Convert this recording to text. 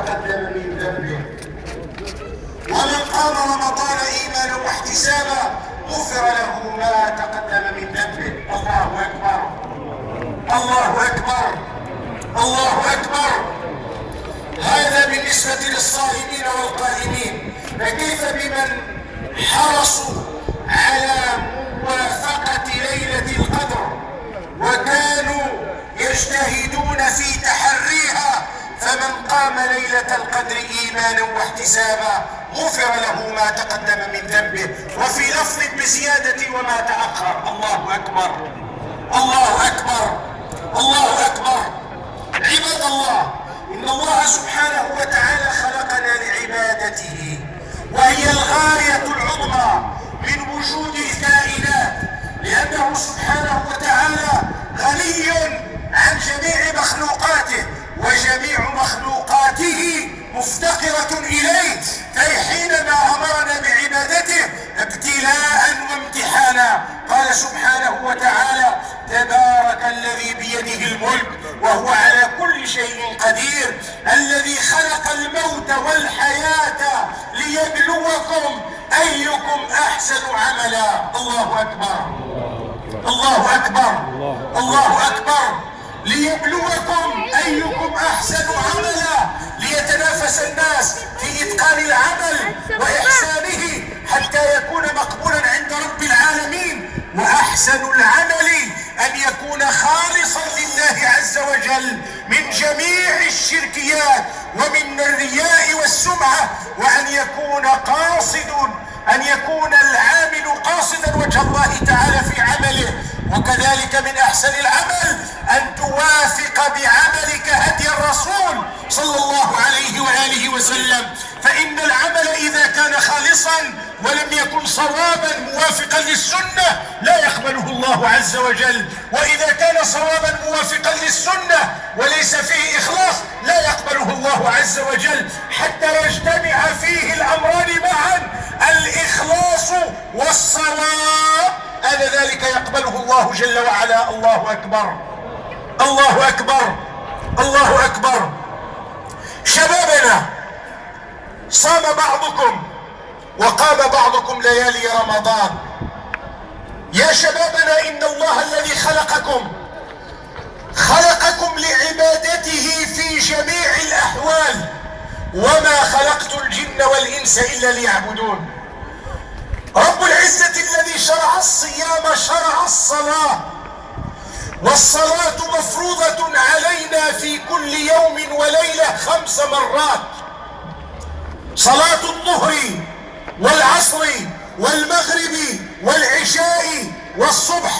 تقدم من ذنبه. ومن قام رمضان إيمانا واحتسابا غفر له ما تقدم من ذنبه. الله أكبر، الله أكبر، الله أكبر. هذا بالنسبة للصائمين والقائمين. فكيف بمن حرصوا على موافقة ليلة القدر وكانوا يجتهدون في تحريها؟ فمن قام ليلة القدر إيمانا واحتسابا غفر له ما تقدم من ذنبه. وفي لفظ بزيادة وما تأخر. الله أكبر، الله أكبر، الله أكبر. عباد الله، إن الله سبحانه وتعالى خلقنا لعبادته، وهي الغاية العظمى من وجود الكائنات، لأنه سبحانه وتعالى غني عن جميع مخلوقاته، وجميع مخلوقاته مفتقرة إليه. فحينما أمرنا بعبادته ابتلاء وامتحانا قال سبحانه وتعالى: تبارك الذي بيده الملك وهو على كل شيء قدير، الذي خلق الموت والحياة ليبلوكم أيكم أحسن عملا. الله أكبر، الله أكبر، الله أكبر. ليبلوكم أيكم أحسن عملا، ليتنافس الناس في إتقان العمل وإحسانه حتى يكون مقبولا عند رب العالمين. وأحسن العمل أن يكون خالصا لله عز وجل من جميع الشركيات ومن الرياء والسمعة، وأن يكون أن يكون العامل قاصدا وجه الله تعالى في عمله. وكذلك من أحسن العمل أن توافق بعملك هدي الرسول صلى الله عليه وآله وسلم. فإن العمل إذا كان خالصا ولم يكن صوابا موافقا للسنة لا يقبله الله عز وجل، وإذا كان صوابا موافقا للسنة وليس فيه إخلاص لا يقبله الله عز وجل، حتى يجتمع فيه الأمران معا، الإخلاص والصواب، ذلك يقبله الله جل وعلا. الله أكبر، الله أكبر، الله أكبر. شبابنا، صام بعضكم وقام بعضكم ليالي رمضان. يا شبابنا، إن الله الذي خلقكم لعبادته في جميع الأحوال، وما خلقت الجن والإنس إلا ليعبدون. رب العزة الذي شرع الصيام شرع الصلاة، والصلاة مفروضة علينا في كل يوم وليلة 5 مرات: صلاة الظهر والعصر والمغرب والعشاء والصبح